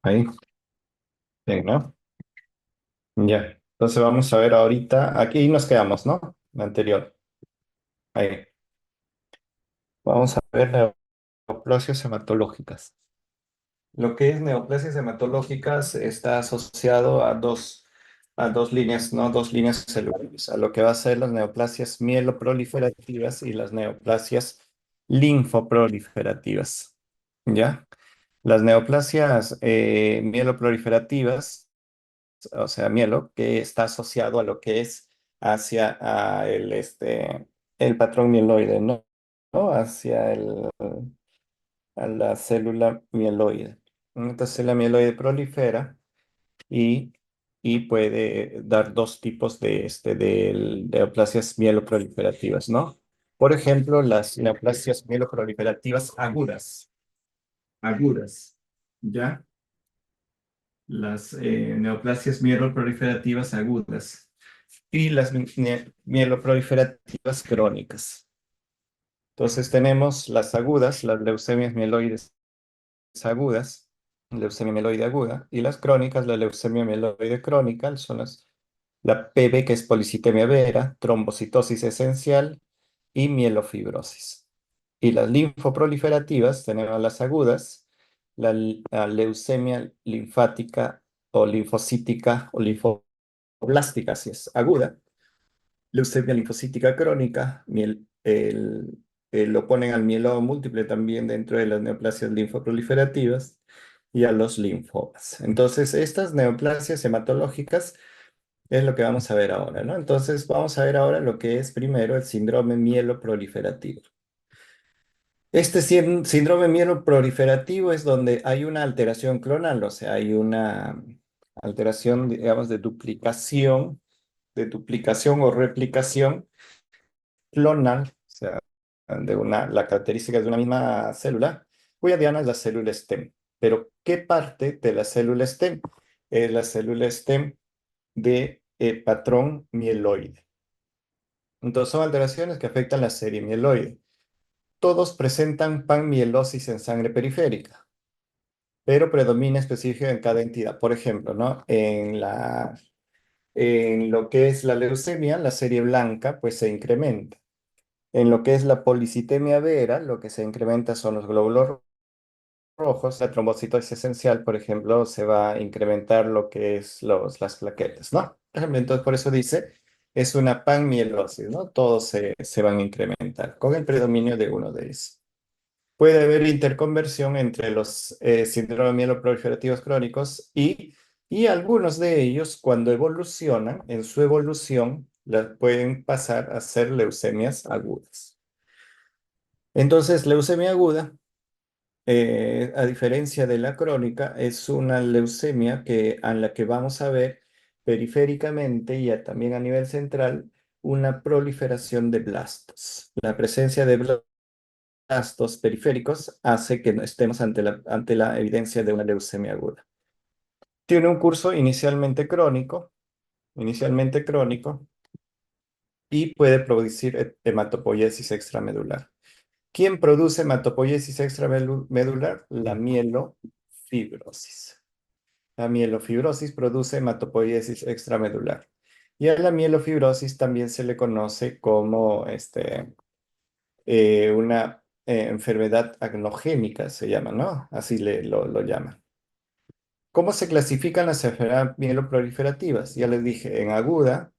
Ahí, bien, ¿no? Ya. Entonces vamos a ver ahorita, aquí nos quedamos, ¿no? La anterior. Ahí. Vamos a ver neoplasias hematológicas. Lo que es neoplasias hematológicas está asociado a dos líneas, ¿no? Dos líneas celulares, a lo que va a ser las neoplasias mieloproliferativas y las neoplasias linfoproliferativas. ¿Ya? Las neoplasias mieloproliferativas, o sea, mielo, que está asociado a lo que es hacia el patrón mieloide, ¿no? ¿No? Hacia a la célula mieloide. Entonces la mieloide prolifera y, y puede dar dos tipos de neoplasias mieloproliferativas, ¿no? Por ejemplo, las neoplasias mieloproliferativas agudas, ¿ya? Las neoplasias mieloproliferativas agudas y las mieloproliferativas crónicas. Entonces tenemos las agudas, las leucemias mieloides agudas, leucemia mieloide aguda, y las crónicas, la leucemia mieloide crónica, la PB, que es policitemia vera, trombocitosis esencial y mielofibrosis. Y las linfoproliferativas, tenemos las agudas, la leucemia linfática o linfocítica o linfoblástica, si es aguda, leucemia linfocítica crónica, lo ponen al mieloma múltiple también dentro de las neoplasias linfoproliferativas y a los linfomas. Entonces, estas neoplasias hematológicas es lo que vamos a ver ahora, ¿no? Entonces, vamos a ver ahora lo que es primero el síndrome mieloproliferativo. Este síndrome mieloproliferativo es donde hay una alteración clonal, o sea, hay una alteración, digamos, de duplicación o replicación clonal, o sea, la característica de una misma célula, cuya diana es la célula stem. Pero, ¿qué parte de la célula stem? Es la célula stem de patrón mieloide. Entonces, son alteraciones que afectan la serie mieloide. Todos presentan panmielosis en sangre periférica, pero predomina específica en cada entidad. Por ejemplo, ¿no? En lo que es la leucemia, la serie blanca, pues se incrementa. En lo que es la policitemia vera, lo que se incrementa son los glóbulos rojos. La trombocitosis esencial, por ejemplo, se va a incrementar lo que es las plaquetas, ¿no? Por ejemplo, entonces, por eso dice, es una panmielosis, ¿no? Todos se van a incrementar con el predominio de uno de ellos. Puede haber interconversión entre los síndromes mieloproliferativos crónicos y algunos de ellos, cuando evolucionan, en su evolución, pueden pasar a ser leucemias agudas. Entonces, leucemia aguda, a diferencia de la crónica, es una leucemia a la que vamos a ver periféricamente y también a nivel central una proliferación de blastos. La presencia de blastos periféricos hace que no estemos ante la evidencia de una leucemia aguda. Tiene un curso inicialmente crónico, y puede producir hematopoiesis extramedular. ¿Quién produce hematopoiesis extramedular? La mielofibrosis. La mielofibrosis produce hematopoiesis extramedular. Y a la mielofibrosis también se le conoce como una enfermedad agnogénica, se llama, ¿no? Así lo llaman. ¿Cómo se clasifican las enfermedades mieloproliferativas? Ya les dije, en aguda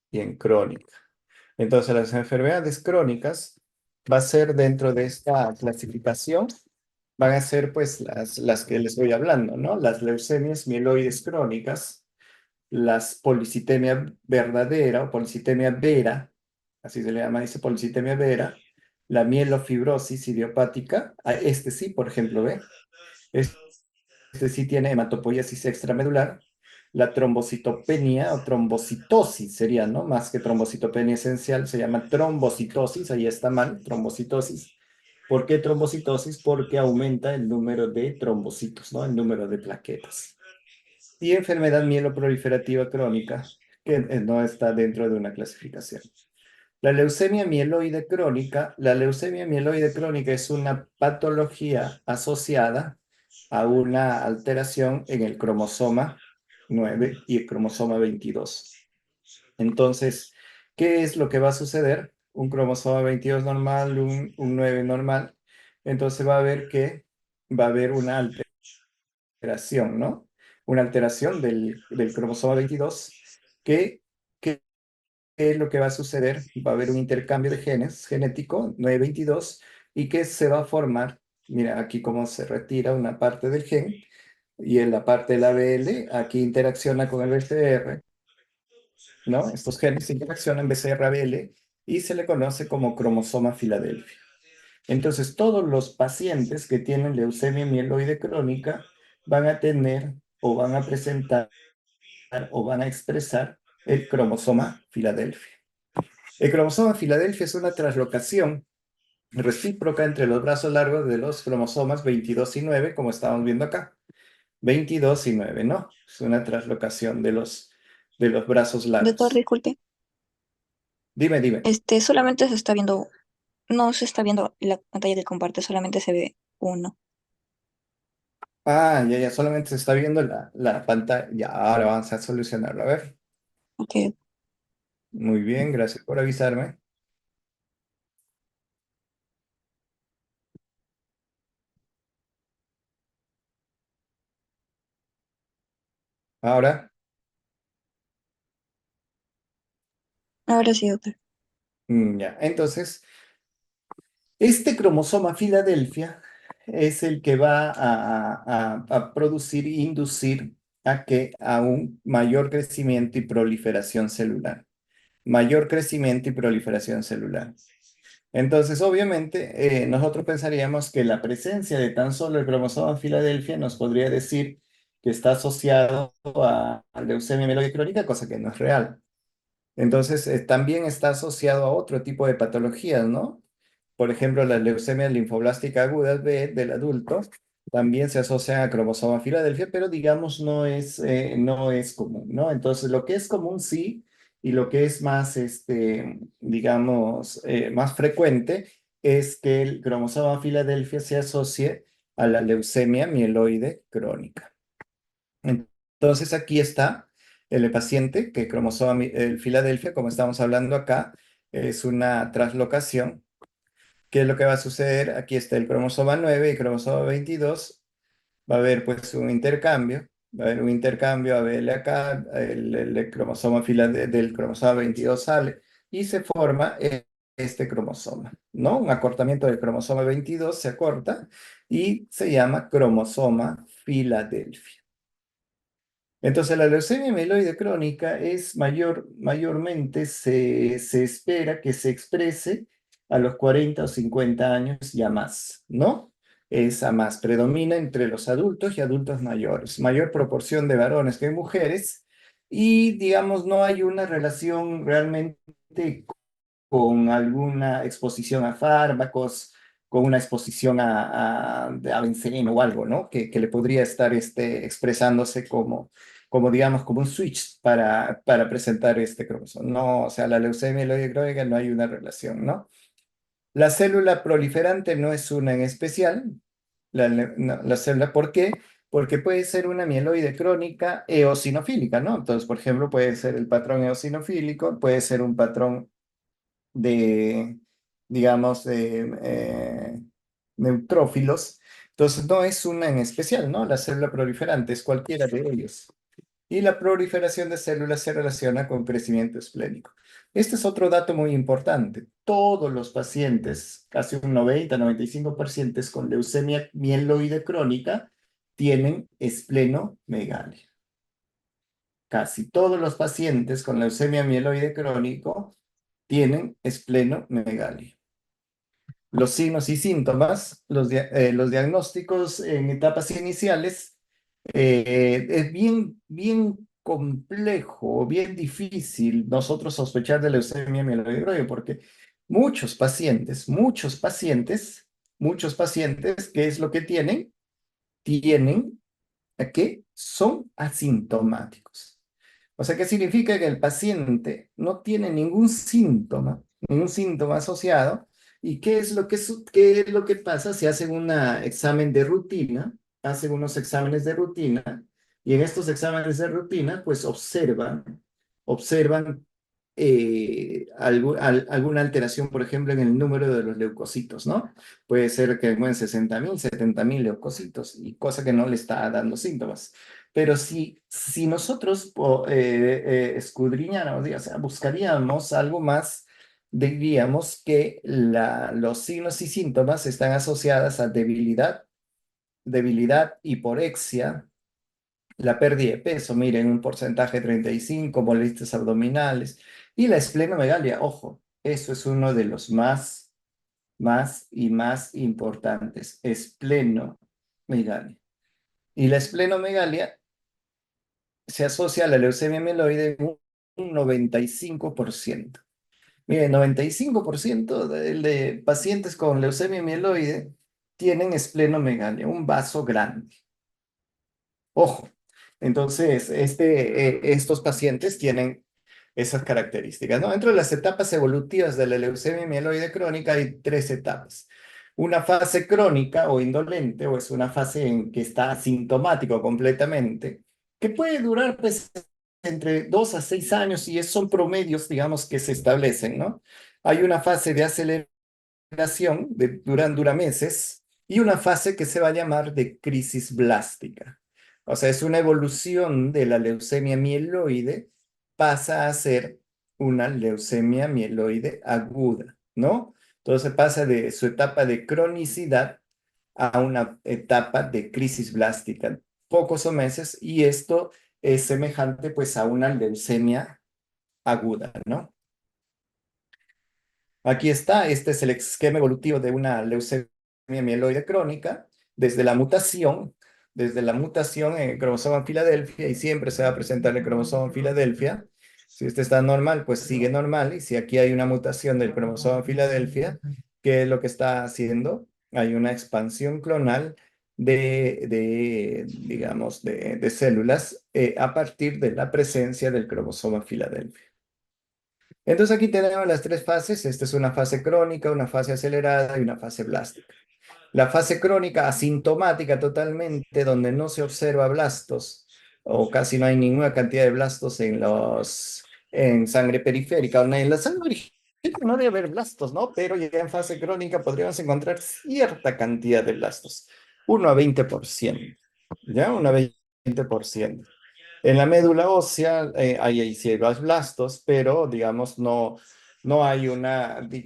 y en crónica. Entonces, las enfermedades crónicas va a ser dentro de esta clasificación, van a ser pues las que les voy hablando, ¿no? Las leucemias mieloides crónicas, las policitemia verdadera o policitemia vera, así se le llama, dice policitemia vera, la mielofibrosis idiopática, este sí, por ejemplo, ¿ve? Este sí tiene hematopoiesis extramedular, la trombocitopenia o trombocitosis sería, ¿no? Más que trombocitopenia esencial, se llama trombocitosis, ahí está mal, trombocitosis. ¿Por qué trombocitosis? Porque aumenta el número de trombocitos, ¿no? El número de plaquetas. Y enfermedad mieloproliferativa crónica, que no está dentro de una clasificación. La leucemia mieloide crónica es una patología asociada a una alteración en el cromosoma 9 y el cromosoma 22. Entonces, ¿qué es lo que va a suceder? Un cromosoma 22 normal, un 9 normal. Entonces va a haber que va a haber una alteración, ¿no? Una alteración del cromosoma 22 que, que ¿qué es lo que va a suceder? Va a haber un intercambio de genes genético 922 y que se va a formar, mira aquí cómo se retira una parte del gen y en la parte de la BL aquí interacciona con el BCR, ¿no? Estos genes interaccionan BCR-ABL y se le conoce como cromosoma Filadelfia. Entonces, todos los pacientes que tienen leucemia mieloide crónica van a tener o van a presentar o van a expresar el cromosoma Filadelfia. El cromosoma Filadelfia es una translocación recíproca entre los brazos largos de los cromosomas 22 y 9, como estamos viendo acá. 22 y 9, ¿no? Es una translocación de los brazos Doctor, largos. disculpe. Dime, dime. Solamente se está viendo, no se está viendo la pantalla que comparte, solamente se ve uno. Ah, ya, solamente se está viendo la pantalla. Ya, ahora vamos a solucionarlo. A ver. Ok. Muy bien, gracias por avisarme. Ahora, Ahora sí, doctor. ya. Entonces, este cromosoma Filadelfia es el que va a producir e inducir a un mayor crecimiento y proliferación celular. Mayor crecimiento y proliferación celular. Entonces, obviamente, nosotros pensaríamos que la presencia de tan solo el cromosoma Filadelfia nos podría decir que está asociado a leucemia mieloide crónica, cosa que no es real. Entonces, también está asociado a otro tipo de patologías, ¿no? Por ejemplo, las leucemias linfoblásticas agudas B del adulto también se asocian a cromosoma Filadelfia, pero digamos no es común, ¿no? Entonces, lo que es común sí, y lo que es más, digamos, más frecuente es que el cromosoma Filadelfia se asocie a la leucemia mieloide crónica. Entonces, aquí está el paciente que el Filadelfia, como estamos hablando acá, es una translocación. ¿Qué es lo que va a suceder? Aquí está el cromosoma 9 y cromosoma 22. Va a haber pues un intercambio. Va a haber un intercambio ABL acá, el cromosoma del cromosoma 22 sale y se forma este cromosoma, ¿no? Un acortamiento del cromosoma 22 se acorta y se llama cromosoma Filadelfia. Entonces, la leucemia mieloide crónica es mayormente se espera que se exprese a los 40 o 50 años y a más, ¿no? Es a más, predomina entre los adultos y adultos mayores, mayor proporción de varones que mujeres y, digamos, no hay una relación realmente con alguna exposición a fármacos, con una exposición a benceno o algo, ¿no? Que le podría estar expresándose como, digamos, como un switch para presentar este cromosoma. No, o sea, la leucemia y la crónica no hay una relación, ¿no? La célula proliferante no es una en especial. La célula, ¿por qué? Porque puede ser una mieloide crónica eosinofílica, ¿no? Entonces, por ejemplo, puede ser el patrón eosinofílico, puede ser un patrón de, digamos, de neutrófilos. Entonces, no es una en especial, ¿no? La célula proliferante es cualquiera de ellos. Y la proliferación de células se relaciona con crecimiento esplénico. Este es otro dato muy importante. Todos los pacientes, casi un 90-95% con leucemia mieloide crónica, tienen esplenomegalia. Casi todos los pacientes con leucemia mieloide crónico tienen esplenomegalia. Los signos y síntomas, los diagnósticos en etapas iniciales, es bien complejo, bien difícil nosotros sospechar de leucemia mieloide crónica porque muchos pacientes, ¿qué es lo que tienen? Tienen que son asintomáticos. O sea, ¿qué significa? Que el paciente no tiene ningún síntoma asociado. ¿Y qué es lo que pasa? Se hace un examen de rutina hacen unos exámenes de rutina y en estos exámenes de rutina pues observan alguna alteración, por ejemplo, en el número de los leucocitos, ¿no? Puede ser que en 60.000, 70.000 leucocitos, y cosa que no le está dando síntomas. Pero si nosotros escudriñáramos, o sea, buscaríamos algo más, diríamos que los signos y síntomas están asociados a debilidad, hiporexia, la pérdida de peso, miren, un porcentaje 35, molestias abdominales y la esplenomegalia. Ojo, eso es uno de los más importantes, esplenomegalia. Y la esplenomegalia se asocia a la leucemia mieloide en un 95%. Miren, 95% de pacientes con leucemia mieloide tienen esplenomegalia, un vaso grande. Ojo, entonces estos pacientes tienen esas características, ¿no? Dentro de las etapas evolutivas de la leucemia mieloide crónica hay tres etapas. Una fase crónica o indolente, o es una fase en que está asintomático completamente, que puede durar pues, entre 2 a 6 años y son promedios, digamos, que se establecen, ¿no? Hay una fase de aceleración, dura meses, y una fase que se va a llamar de crisis blástica. O sea, es una evolución de la leucemia mieloide, pasa a ser una leucemia mieloide aguda, ¿no? Entonces pasa de su etapa de cronicidad a una etapa de crisis blástica, pocos o meses, y esto es semejante pues a una leucemia aguda, ¿no? Aquí está, este es el esquema evolutivo de una leucemia mieloide crónica, desde la mutación, en el cromosoma Filadelfia, y siempre se va a presentar el cromosoma Filadelfia. Si este está normal, pues sigue normal, y si aquí hay una mutación del cromosoma Filadelfia, ¿qué es lo que está haciendo? Hay una expansión clonal digamos, de células a partir de la presencia del cromosoma Filadelfia. Entonces aquí tenemos las tres fases. Esta es una fase crónica, una fase acelerada y una fase blástica. La fase crónica asintomática totalmente, donde no se observa blastos o casi no hay ninguna cantidad de blastos en sangre periférica. En la sangre periférica no debe haber blastos, ¿no? Pero ya en fase crónica podríamos encontrar cierta cantidad de blastos, 1 a 20%, ¿ya? 1 a 20%. En la médula ósea hay sí hay blastos, pero digamos no hay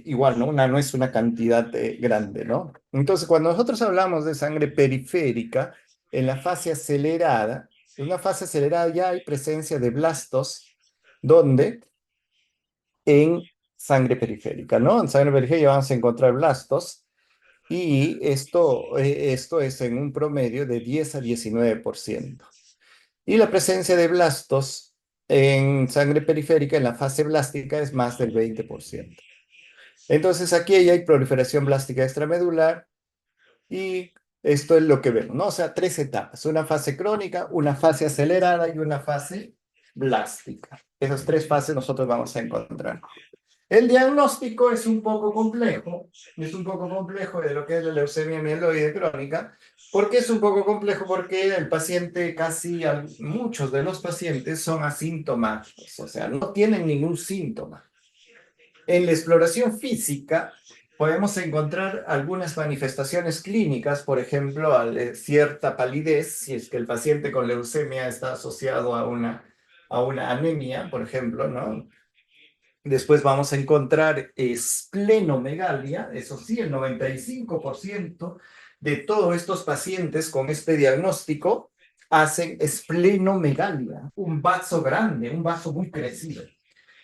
igual, ¿no? No es una cantidad grande, ¿no? Entonces, cuando nosotros hablamos de sangre periférica, en la fase acelerada ya hay presencia de blastos, donde en sangre periférica, ¿no? En sangre periférica vamos a encontrar blastos y esto es en un promedio de 10 a 19%. Y la presencia de blastos en sangre periférica en la fase blástica es más del 20%. Entonces aquí ya hay proliferación blástica extramedular y esto es lo que vemos, ¿no? O sea, tres etapas, una fase crónica, una fase acelerada y una fase blástica. Esas tres fases nosotros vamos a encontrar. El diagnóstico es un poco complejo de lo que es la leucemia mieloide crónica. ¿Por qué es un poco complejo? Porque el paciente, muchos de los pacientes son asintomáticos, o sea, no tienen ningún síntoma. En la exploración física podemos encontrar algunas manifestaciones clínicas, por ejemplo, cierta palidez, si es que el paciente con leucemia está asociado a una anemia, por ejemplo, ¿no? Después vamos a encontrar esplenomegalia, eso sí, el 95% de todos estos pacientes con este diagnóstico hacen esplenomegalia, un vaso grande, un vaso muy crecido.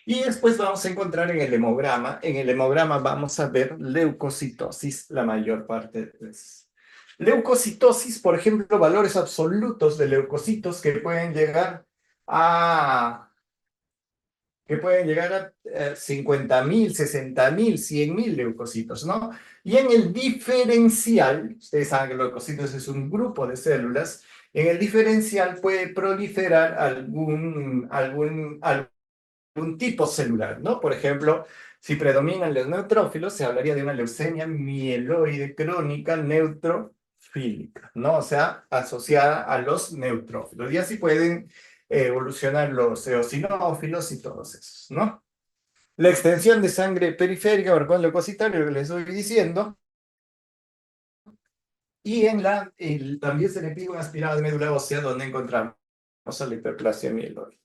Y después vamos a encontrar en el hemograma vamos a ver leucocitosis la mayor parte de veces. Leucocitosis, por ejemplo, valores absolutos de leucocitos a que pueden llegar a 50.000, 60.000, 100.000 leucocitos, ¿no? Y en el diferencial, ustedes saben que los leucocitos es un grupo de células, en el diferencial puede proliferar algún tipo celular, ¿no? Por ejemplo, si predominan los neutrófilos, se hablaría de una leucemia mieloide crónica neutrófílica, ¿no? O sea, asociada a los neutrófilos. Y así pueden evolucionar los eosinófilos y todos esos, ¿no? La extensión de sangre periférica, por el leucocitario, lo que les estoy diciendo, y también se le pide un aspirado de médula ósea donde encontramos la hiperplasia mieloide.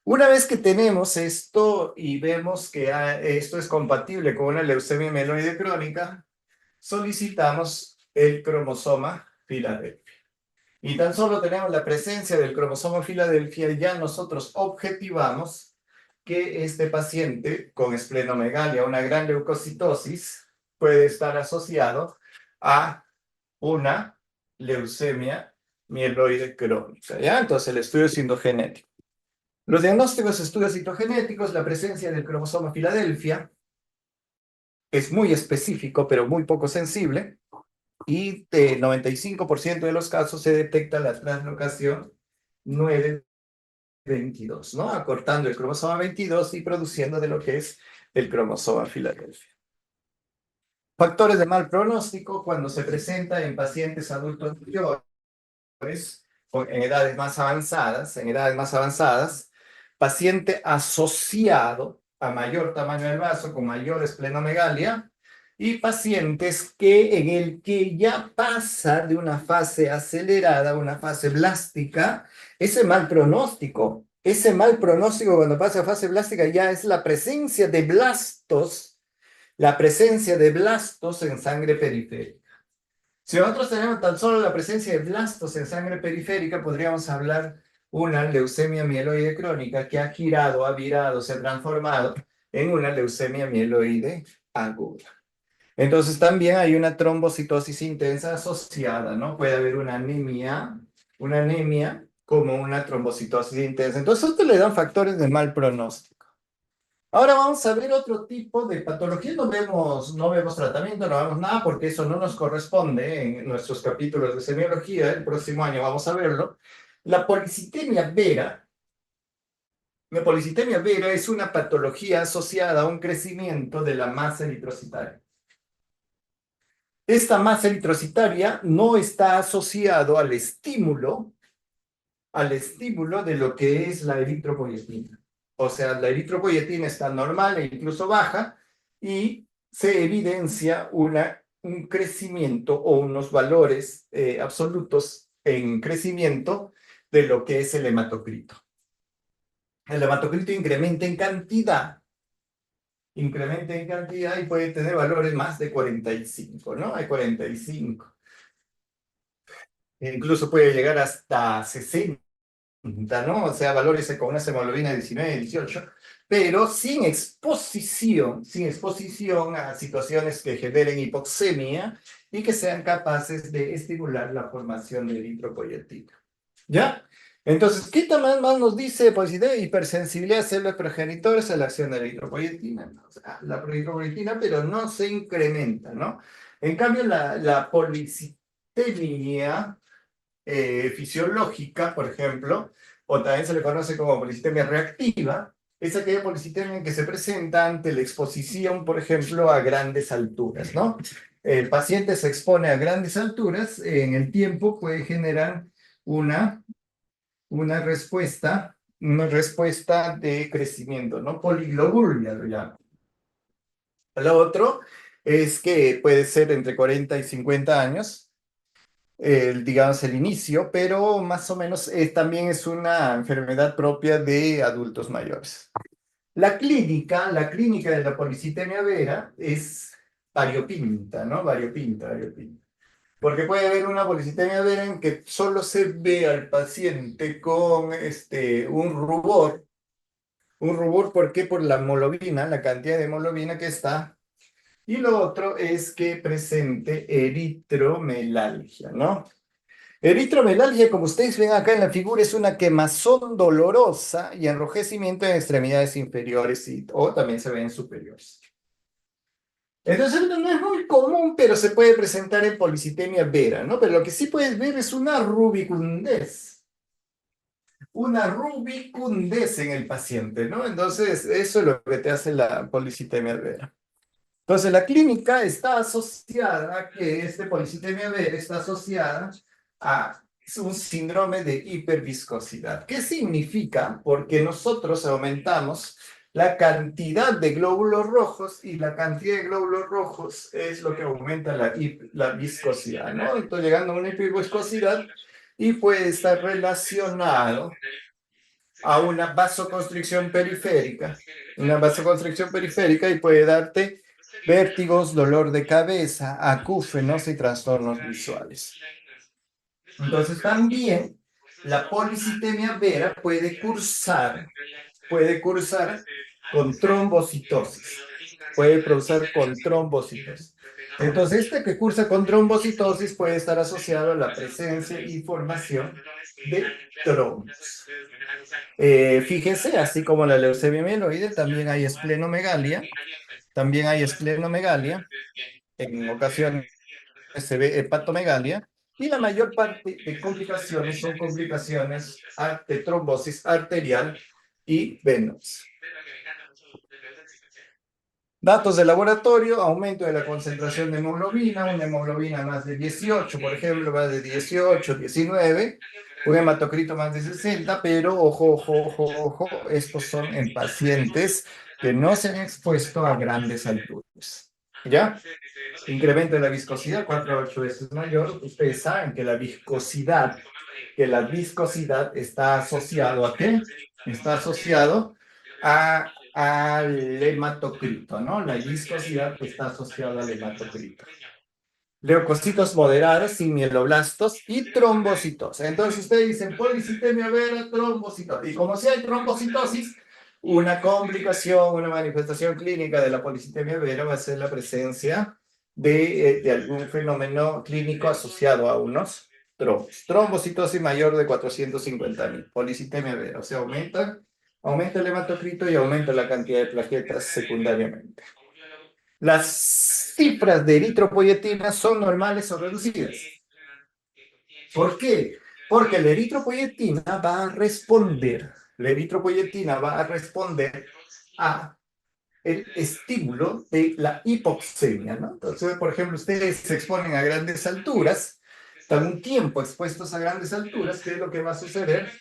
Una vez que tenemos esto y vemos que esto es compatible con una leucemia mieloide crónica, solicitamos el cromosoma Filadelfia. Y tan solo tenemos la presencia del cromosoma Filadelfia, ya nosotros objetivamos que este paciente con esplenomegalia, una gran leucocitosis, puede estar asociado a una leucemia mieloide crónica, ¿ya? Entonces el estudio sintogenético. Los diagnósticos, estudios citogenéticos, la presencia del cromosoma Filadelfia es muy específico, pero muy poco sensible, y de 95% de los casos se detecta la translocación 922, ¿no? Acortando el cromosoma 22 y produciendo de lo que es el cromosoma Filadelfia. Factores de mal pronóstico cuando se presenta en pacientes adultos mayores en edades más avanzadas, paciente asociado a mayor tamaño del vaso con mayor esplenomegalia y pacientes en el que ya pasa de una fase acelerada a una fase blástica, ese mal pronóstico cuando pasa a fase blástica ya es la presencia de blastos en sangre periférica. Si nosotros tenemos tan solo la presencia de blastos en sangre periférica, podríamos hablar una leucemia mieloide crónica que ha girado, ha virado, se ha transformado en una leucemia mieloide aguda. Entonces también hay una trombocitosis intensa asociada, ¿no? Puede haber una anemia como una trombocitosis intensa. Entonces esto le dan factores de mal pronóstico. Ahora vamos a ver otro tipo de patología. No vemos tratamiento, no vemos nada porque eso no nos corresponde en nuestros capítulos de semiología. El próximo año vamos a verlo. La policitemia vera. La policitemia vera es una patología asociada a un crecimiento de la masa eritrocitaria. Esta masa eritrocitaria no está asociado al estímulo de lo que es la eritropoyetina. O sea, la eritropoyetina está normal e incluso baja y se evidencia un crecimiento o unos valores absolutos en crecimiento de lo que es el hematocrito. El hematocrito incrementa en cantidad y puede tener valores más de 45, ¿no? Hay 45. Incluso puede llegar hasta 60. ¿No? O sea, valores con una hemoglobina de 19, 18, pero sin exposición a situaciones que generen hipoxemia y que sean capaces de estimular la formación de eritropoyetina. ¿Ya? Entonces, ¿qué más nos dice? Pues de hipersensibilidad de células progenitoras a la acción de la eritropoyetina, ¿no? O sea, la eritropoyetina, pero no se incrementa, ¿no? En cambio, la policitemia fisiológica, por ejemplo, o también se le conoce como policitemia reactiva, es aquella policitemia que se presenta ante la exposición, por ejemplo, a grandes alturas, ¿no? El paciente se expone a grandes alturas, en el tiempo puede generar una, una respuesta de crecimiento, ¿no? Poliglobulia lo llaman. Lo otro es que puede ser entre 40 y 50 años, digamos, el inicio, pero más o menos también es una enfermedad propia de adultos mayores. La clínica de la policitemia vera es variopinta, ¿no? Variopinta. Porque puede haber una policitemia vera en que solo se ve al paciente con un rubor, ¿por qué? Por la hemoglobina, la cantidad de hemoglobina que está. Y lo otro es que presente eritromelalgia, ¿no? Eritromelalgia, como ustedes ven acá en la figura, es una quemazón dolorosa y enrojecimiento en extremidades inferiores o también se ve en superiores. Entonces no es muy común, pero se puede presentar en policitemia vera, ¿no? Pero lo que sí puedes ver es una rubicundez. Una rubicundez en el paciente, ¿no? Entonces eso es lo que te hace la policitemia vera. Entonces, la clínica está asociada a que este policitemia vera está asociada a un síndrome de hiperviscosidad. ¿Qué significa? Porque nosotros aumentamos la cantidad de glóbulos rojos y la cantidad de glóbulos rojos es lo que aumenta la viscosidad, ¿no? Entonces, llegando a una hiperviscosidad y puede estar relacionado a una vasoconstricción periférica y puede darte vértigos, dolor de cabeza, acúfenos y trastornos visuales. Entonces también la policitemia vera puede cursar con trombocitosis, puede producir con trombocitosis. Entonces, este que cursa con trombocitosis puede estar asociado a la presencia y formación de trombos. Fíjense, así como la leucemia mieloide, también hay esplenomegalia, en ocasiones se ve hepatomegalia, y la mayor parte de complicaciones son complicaciones de trombosis arterial y venosa. Datos de laboratorio, aumento de la concentración de hemoglobina, una hemoglobina más de 18, por ejemplo, va de 18, 19, un hematocrito más de 60, pero ojo, ojo, ojo, ojo, estos son en pacientes que no se han expuesto a grandes alturas. ¿Ya? Incremento de la viscosidad, 4 a 8 veces mayor. Ustedes saben que la viscosidad está asociado ¿a qué? Está asociado al hematocrito, ¿no? La viscosidad está asociada al hematocrito. Leucocitos moderados, sin mieloblastos y trombocitosis. Entonces ustedes dicen policitemia vera, trombocitosis. Y como si hay trombocitosis, una complicación, una manifestación clínica de la policitemia vera va a ser la presencia de algún fenómeno clínico asociado a unos trombos. Trombocitosis mayor de 450.000, policitemia vera. O sea, aumenta el hematocrito y aumenta la cantidad de plaquetas secundariamente. Las cifras de eritropoyetina son normales o reducidas. ¿Por qué? Porque la eritropoyetina va a responder a el estímulo de la hipoxemia, ¿no? Entonces, por ejemplo, ustedes se exponen a grandes alturas, están un tiempo expuestos a grandes alturas, ¿qué es lo que va a suceder?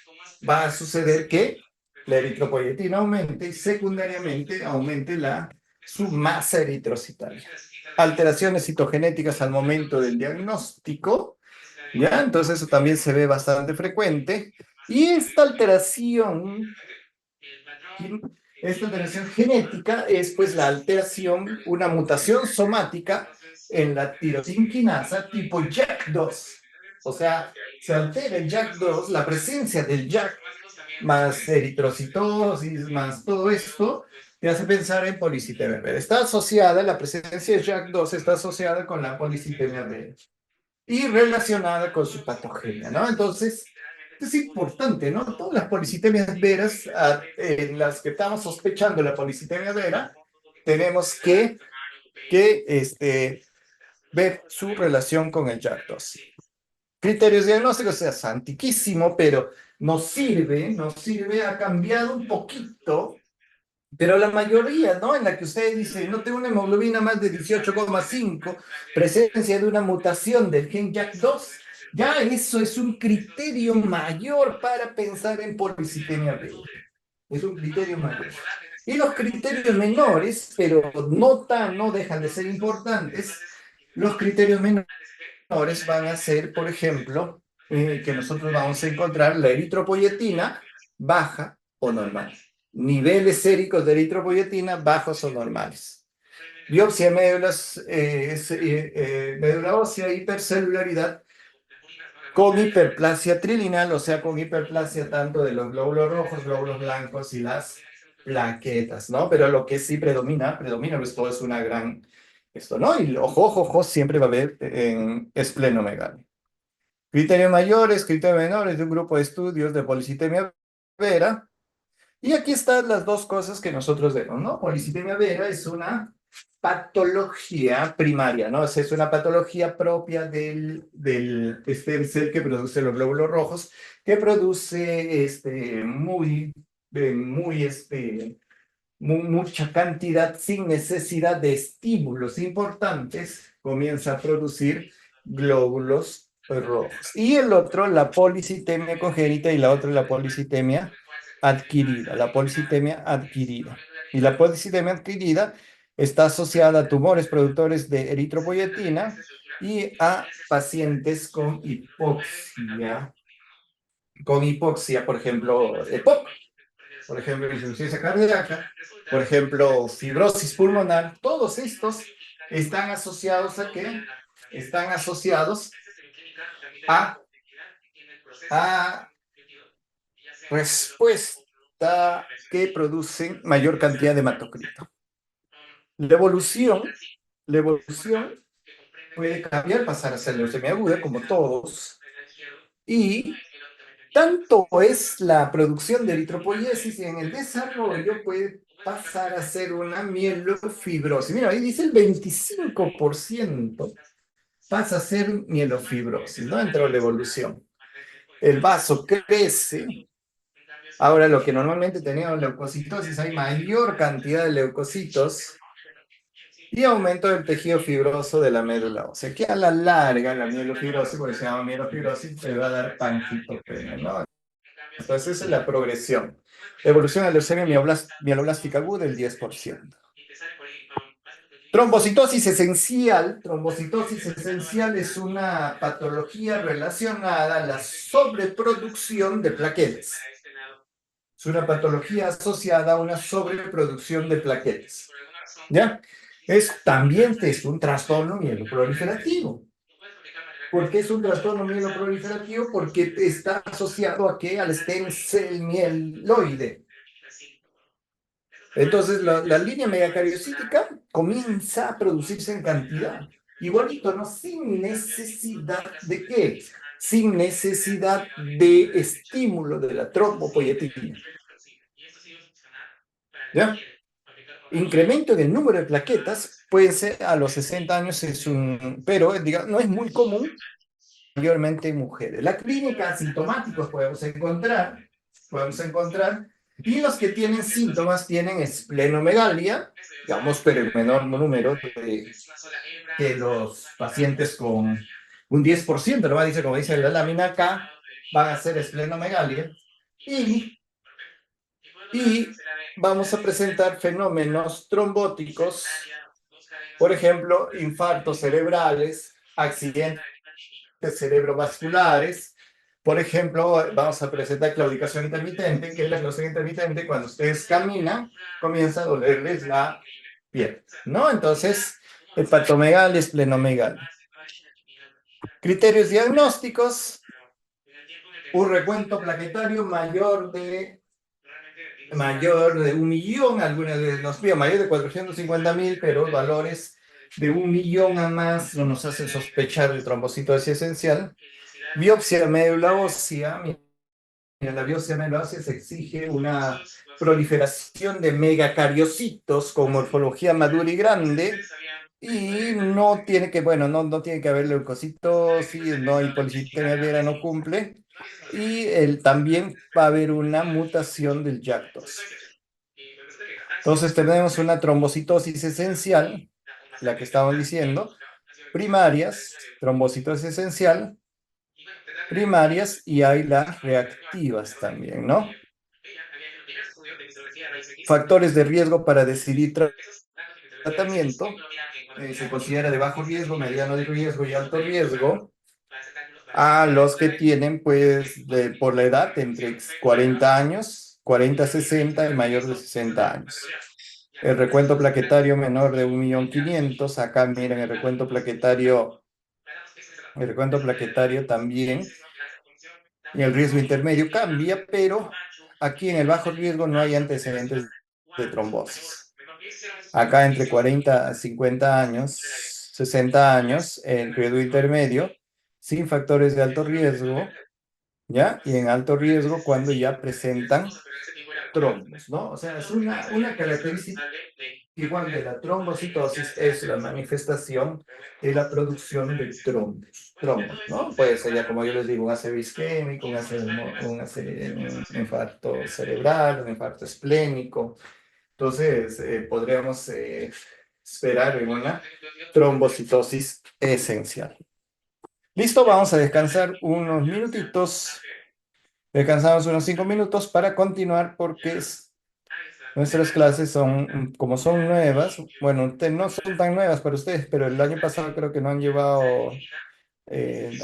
Va a suceder que la eritropoyetina aumente y secundariamente aumente su masa eritrocitaria. Alteraciones citogenéticas al momento del diagnóstico, ¿ya? Entonces eso también se ve bastante frecuente. Y esta alteración genética es pues la alteración, una mutación somática en la tirosinquinasa tipo JAK2. O sea, se altera el JAK2, la presencia del JAK más eritrocitosis, más todo esto, te hace pensar en policitemia vera. La presencia de JAK2 está asociada con la policitemia vera y relacionada con su patogenia, ¿no? Entonces, es importante, ¿no? Todas las policitemias veras en las que estamos sospechando la policitemia vera, tenemos que ver su relación con el JAK2. Criterios diagnósticos, o sea, es antiquísimo, pero nos sirve, ha cambiado un poquito, pero la mayoría, ¿no? En la que ustedes dicen, no tengo una hemoglobina más de 18,5, presencia de una mutación del gen JAK2, ya eso es un criterio mayor para pensar en policitemia vera. Es un criterio mayor. Y los criterios menores, pero no dejan de ser importantes, los criterios menores van a ser, por ejemplo, que nosotros vamos a encontrar la eritropoyetina baja o normal. Niveles séricos de eritropoyetina bajos o normales. Biopsia de médulas, médula ósea, hipercelularidad con hiperplasia trilinal, o sea, con hiperplasia tanto de los glóbulos rojos, glóbulos blancos y las plaquetas, ¿no? Pero lo que sí predomina, pues todo es una gran, esto, ¿no? Y ojo, ojo, ojo, siempre va a haber en esplenomegalia. Criterios mayores, criterios menores de un grupo de estudios de policitemia vera. Y aquí están las dos cosas que nosotros vemos, ¿no? Policitemia vera es una patología primaria, ¿no? O sea, es una patología propia del stem cell que produce los glóbulos rojos, que produce muy mucha cantidad sin necesidad de estímulos importantes, comienza a producir glóbulos rojos. Y el otro, la policitemia congénita, y la otra, la policitemia adquirida, la policitemia adquirida. Y la policitemia adquirida está asociada a tumores productores de eritropoyetina y a pacientes con hipoxia, por ejemplo, EPOC, por ejemplo, insuficiencia cardíaca, por ejemplo, fibrosis pulmonar. Todos estos están asociados a qué? Están asociados a, a respuesta que producen mayor cantidad de hematocrito. La evolución, la evolución puede cambiar, pasar a ser leucemia aguda, como todos, y tanto es la producción de eritropoyesis y en el desarrollo puede pasar a ser una mielofibrosis. Mira, ahí dice el 25% pasa a ser mielofibrosis, ¿no? Dentro de la evolución. El vaso crece. Ahora, lo que normalmente teníamos leucocitosis, hay mayor cantidad de leucocitos y aumento del tejido fibroso de la médula ósea, que a la larga, la mielofibrosis, porque se llama mielofibrosis, te va a dar panquitopenia, ¿no? Entonces, esa es la progresión. Evolución de leucemia mieloblástica aguda, el 10%. Trombocitosis esencial es una patología relacionada a la sobreproducción de plaquetas. Es una patología asociada a una sobreproducción de plaquetas. ¿Ya? También es un trastorno mieloproliferativo. ¿Por qué es un trastorno mieloproliferativo? Porque está asociado a qué? Al stem cell mieloide. Entonces, la línea megacariocítica comienza a producirse en cantidad. Igualito, ¿no? Sin necesidad de qué? Sin necesidad de estímulo de la trombopoyetina. ¿Ya? Incremento del número de plaquetas puede ser a los 60 años, pero digamos, no es muy común, mayormente en mujeres. La clínica asintomáticos podemos encontrar, y los que tienen síntomas tienen esplenomegalia, digamos, pero en menor número que los pacientes con un 10%, ¿no? Dice, como dice la lámina acá, van a ser esplenomegalia, y, y vamos a presentar fenómenos trombóticos, por ejemplo, infartos cerebrales, accidentes cerebrovasculares. Por ejemplo, vamos a presentar claudicación intermitente, que es la claudicación intermitente, cuando ustedes caminan, comienza a dolerles la piel, ¿no? Entonces, hepatomegalia, esplenomegalia. Criterios diagnósticos: un recuento plaquetario mayor de 1.000.000, algunos de nos piden mayor de 450.000, pero valores de 1.000.000 a más no nos hacen sospechar de trombocitosis esencial. Biopsia médula ósea. En la biopsia médula ósea se exige una proliferación de megacariocitos con morfología madura y grande, y no tiene que, bueno, no tiene que haber leucocitosis, no hay policitemia vera, no cumple, y también va a haber una mutación del JAK2. Entonces tenemos una trombocitosis esencial, la que estamos diciendo, primarias, trombocitosis esencial, primarias, y hay las reactivas también, ¿no? Factores de riesgo para decidir tratamiento. Se considera de bajo riesgo, mediano de riesgo y alto riesgo a los que tienen, pues, por la edad, entre 40 años, 40 a 60 y mayor de 60 años. El recuento plaquetario menor de 1.500.000. Acá miren el recuento plaquetario también. Y el riesgo intermedio cambia, pero aquí en el bajo riesgo no hay antecedentes de trombosis. Acá entre 40 a 50 años, 60 años, el riesgo intermedio, sin factores de alto riesgo, ¿ya? Y en alto riesgo cuando ya presentan trombos, ¿no? O sea, es una característica igual de la trombocitosis, es la manifestación de la producción de trombos, ¿no? Puede ser ya, como yo les digo, un ACV isquémico, un infarto cerebral, un infarto esplénico, Entonces, podríamos esperar en una trombocitosis esencial. Listo, vamos a descansar unos minutitos. Descansamos unos 5 minutos para continuar porque nuestras clases son, como son nuevas, bueno, no son tan nuevas para ustedes, pero el año pasado creo que no han llevado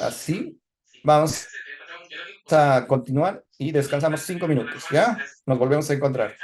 así. Vamos a continuar y descansamos 5 minutos, ¿ya? Nos volvemos a encontrar.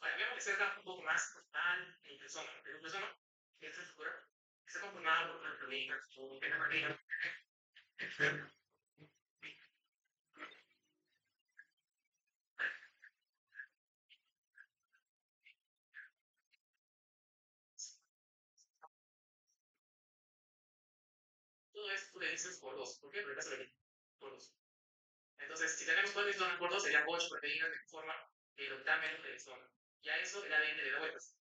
Ahora, vemos de cerca un poco más al nucleosoma. El nucleosoma, que es esta estructura, está conformado por una proteína, una proteína. Todo esto le dices por 2. ¿Por qué? Porque acá se lo por 2. Entonces, si tenemos 4 histonas por 2, serían 8 proteínas que forman el octámero del histona. Y a eso el ADN le da vueltas.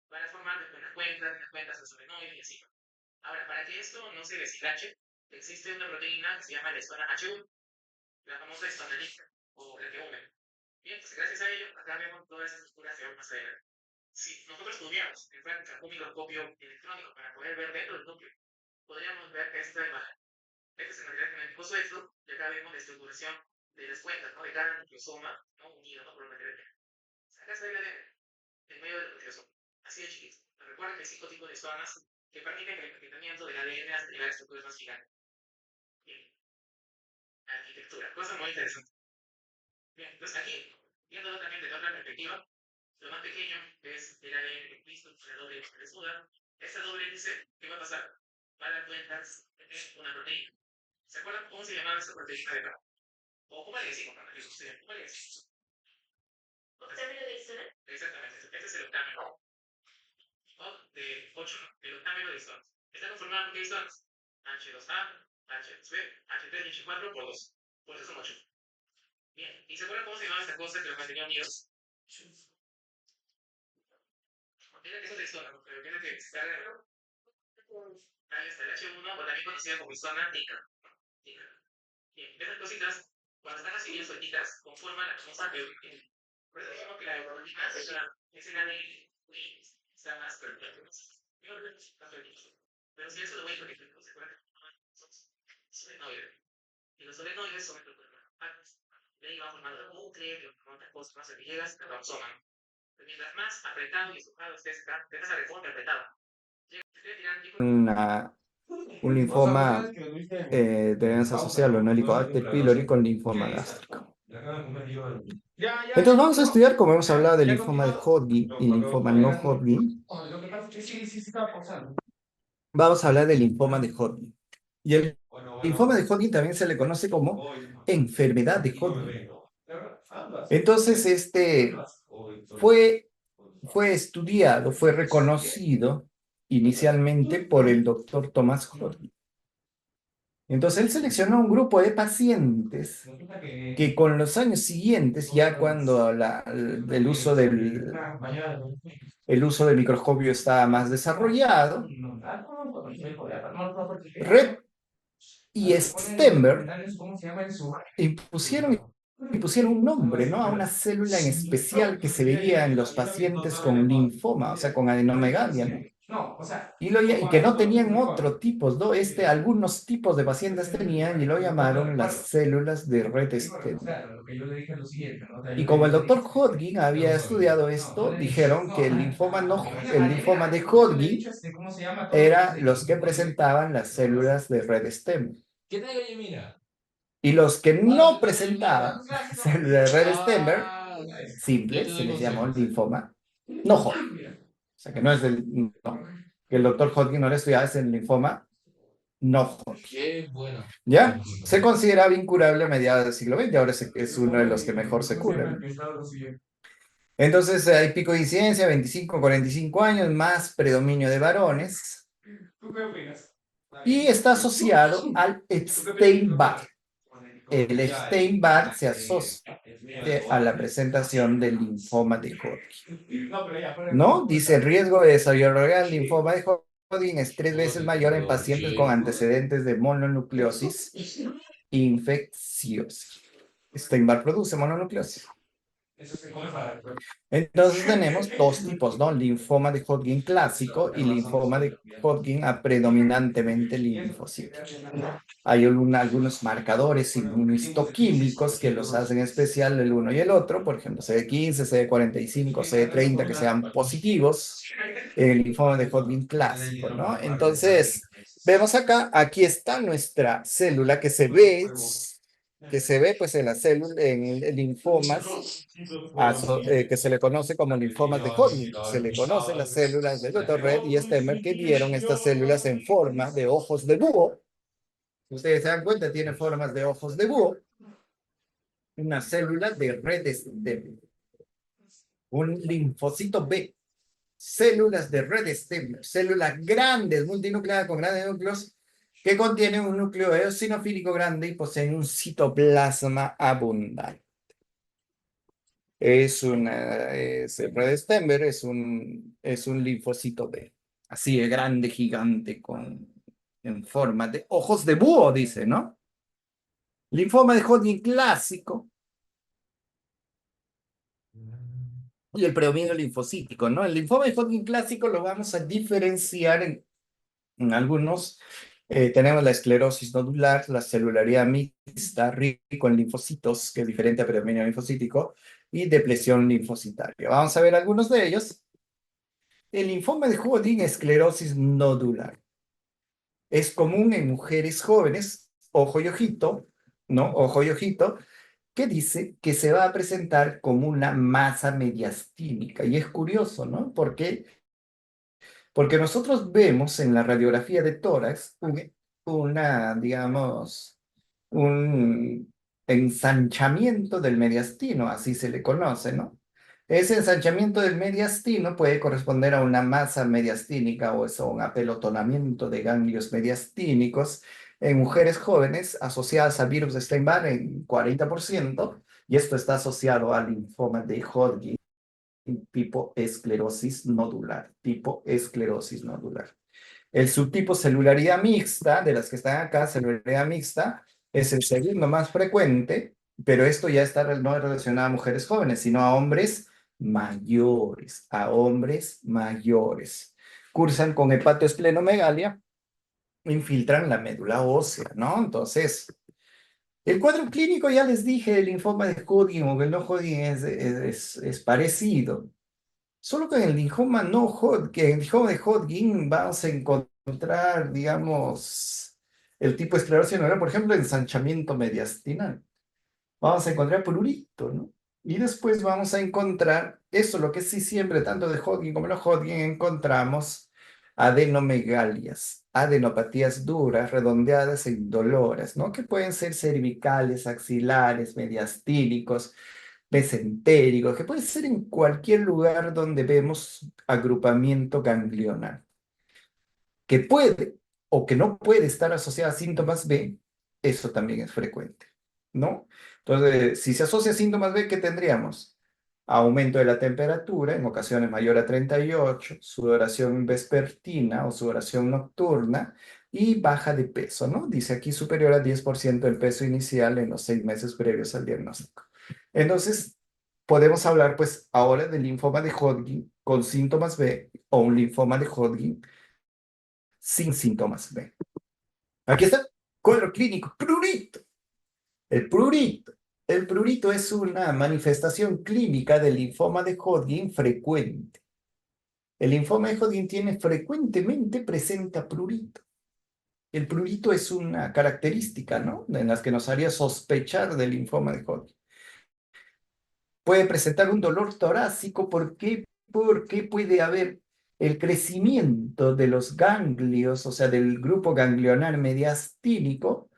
Van a formar después las cuentas, el solenoide y así. Ahora, para que esto no se deshilache, existe una proteína que se llama la histona H1, la famosa histona líquida, o la que une. Bien, pues gracias a ello, acá vemos toda esa estructura que va más adelante. Si nosotros tuviéramos en práctica un microscopio electrónico para poder ver dentro del núcleo, podríamos ver esta imagen. Este es en realidad el difuso esto, y acá vemos la estructuración de las cuentas, ¿no? De cada nucleosoma, ¿no? Unido, ¿no? Por una cadena. Acá está el ADN, en medio del nucleosoma, así de chiquito. Recuerden que hay 5 tipos de histonas que permiten el empaquetamiento del ADN hasta llegar a estructuras más gigantes. Bien, arquitectura, cosa muy interesante. Bien, entonces aquí, viéndolo también de otra perspectiva, lo más pequeño es el ADN listo, la doble hélice desnuda. Esta doble hélice, ¿qué va a pasar? Va a dar cuentas de una proteína. ¿Se acuerdan cómo se llamaba esta proteína de acá? O cómo le decimos, ¿no? ¿Cómo le decimos? Octámero de histona. Exactamente, este es el octámero. O de 8, ¿no? El octámero de histonas. Está conformado por qué histonas? H2A, H2B, H3 y H4 por 2. Por eso son 8. Bien, ¿y se acuerdan cómo se llamaba esta cosa que los mantenía unidos? Era que es otra histona, ¿no? Pero que es la que está. Ahí está, el H1, o también conocida como histona nica. Nica. Bien, estas cositas, cuando están así bien sueltitas, conforman la famosa euglena. Por eso dijimos que la euglena es el ADN está más perfecto. Pero si eso lo voy a explicar, ¿se acuerdan? Son solenoides. Y los solenoides son estructuras más. De ahí va formando el núcleo, con otras cosas más que llegas al cromosoma. Mientras más apretado y estufado estés, te vas a recontra apretado. Una, un linfoma, debemos asociarlo, ¿no? Helicobacter pylori con linfoma gástrico. Entonces vamos a estudiar, como hemos hablado del linfoma de Hodgkin y linfoma no Hodgkin, vamos a hablar del linfoma de Hodgkin. Y el linfoma de Hodgkin también se le conoce como enfermedad de Hodgkin. Entonces, fue estudiado, fue reconocido inicialmente por el doctor Thomas Hodgkin. Entonces, él seleccionó un grupo de pacientes que con los años siguientes, ya cuando el uso del microscopio estaba más desarrollado, Red y Stenberg impusieron un nombre, ¿no? A una célula en especial que se veía en los pacientes con linfoma, o sea, con adenomegalia, ¿no? Y que no tenían otro tipo, ¿no? Algunos tipos de pacientes tenían y lo llamaron las células de Red Stenberg. Y como el doctor Hodgkin había estudiado esto, dijeron que el linfoma de Hodgkin era los que presentaban las células de Red Stenberg. Y los que no presentaban células de Red Stenberg, simples, se les llamó linfoma no Hodgkin. O sea, que no es no, que el doctor Hodgkin no le estudiaba, es el linfoma no Hodgkin. ¿Ya? Se consideraba incurable a mediados del siglo XX, ahora es uno de los que mejor se cura. Entonces hay pico de incidencia, 25-45 años, más predominio de varones. Y está asociado al Epstein-Barr. El Epstein-Barr se asocia a la presentación del linfoma de Hodgkin. ¿No? Dice, el riesgo de desarrollar el linfoma de Hodgkin es 3 veces mayor en pacientes con antecedentes de mononucleosis infecciosa. Epstein-Barr produce mononucleosis. Entonces tenemos dos tipos, ¿no? Linfoma de Hodgkin clásico y linfoma de Hodgkin a predominantemente linfocítico. Hay algunos marcadores inmunohistoquímicos que los hacen especial el uno y el otro, por ejemplo, CD15, CD45, CD30, que sean positivos en el linfoma de Hodgkin clásico, ¿no? Entonces, vemos acá, aquí está nuestra célula que se ve que se ve pues en las células, en linfomas, que se le conoce como linfomas de Hodgkin. Se le conoce las células de Dr. Red y Stemmer que vieron estas células en forma de ojos de búho. Ustedes se dan cuenta, tiene formas de ojos de búho. Una célula de red Stemmer. Un linfocito B. Células de red Stemmer. Células grandes, multinucleadas con grandes núcleos que contienen un núcleo eosinofílico grande y poseen un citoplasma abundante. El red Stemmer es un linfocito B, así de grande, gigante, en forma de ojos de búho, dice, ¿no? Linfoma de Hodgkin clásico y el predominio linfocítico, ¿no? El linfoma de Hodgkin clásico lo vamos a diferenciar en algunos. Tenemos la esclerosis nodular, la celularidad mixta, rico en linfocitos, que es diferente a predominio linfocítico, y depresión linfocitaria. Vamos a ver algunos de ellos. El linfoma de Hodgkin, esclerosis nodular. Es común en mujeres jóvenes, ojo y ojito, ¿no? Ojo y ojito, que dice que se va a presentar como una masa mediastínica. Y es curioso, ¿no? Porque nosotros vemos en la radiografía de tórax digamos, un ensanchamiento del mediastino, así se le conoce, ¿no? Ese ensanchamiento del mediastino puede corresponder a una masa mediastínica o eso, un apelotonamiento de ganglios mediastínicos en mujeres jóvenes asociadas a virus de Epstein-Barr en 40%, y esto está asociado al linfoma de Hodgkin tipo esclerosis nodular, tipo esclerosis nodular. El subtipo celularidad mixta, de las que están acá, celularidad mixta, es el segundo más frecuente, pero esto ya está no relacionado a mujeres jóvenes, sino a hombres mayores, a hombres mayores. Cursan con hepatoesplenomegalia, infiltran la médula ósea, ¿no? Entonces, el cuadro clínico, ya les dije, el linfoma de Hodgkin o el no Hodgkin es parecido. Solo que en el linfoma no Hodgkin, en el linfoma de Hodgkin vamos a encontrar, digamos, el tipo de esclerosis nodular, por ejemplo, ensanchamiento mediastinal. Vamos a encontrar prurito, ¿no? Y después vamos a encontrar, eso lo que sí siempre, tanto de Hodgkin como de Hodgkin, encontramos adenomegalias, adenopatías duras, redondeadas e indoloras, ¿no? Que pueden ser cervicales, axilares, mediastínicos, mesentéricos, que puede ser en cualquier lugar donde vemos agrupamiento ganglionar, que puede o que no puede estar asociada a síntomas B, eso también es frecuente, ¿no? Entonces, si se asocia a síntomas B, ¿qué tendríamos? Aumento de la temperatura, en ocasiones mayor a 38, sudoración vespertina o sudoración nocturna y baja de peso, ¿no? Dice aquí superior a 10% del peso inicial en los 6 meses previos al diagnóstico. Entonces, podemos hablar pues ahora del linfoma de Hodgkin con síntomas B o un linfoma de Hodgkin sin síntomas B. Aquí está, cuadro clínico, prurito. El prurito. El prurito es una manifestación clínica del linfoma de Hodgkin frecuente. El linfoma de Hodgkin frecuentemente presenta prurito. El prurito es una característica, ¿no? En las que nos haría sospechar del linfoma de Hodgkin. Puede presentar un dolor torácico, ¿por qué? Porque puede haber el crecimiento de los ganglios, o sea, del grupo ganglionar mediastínico.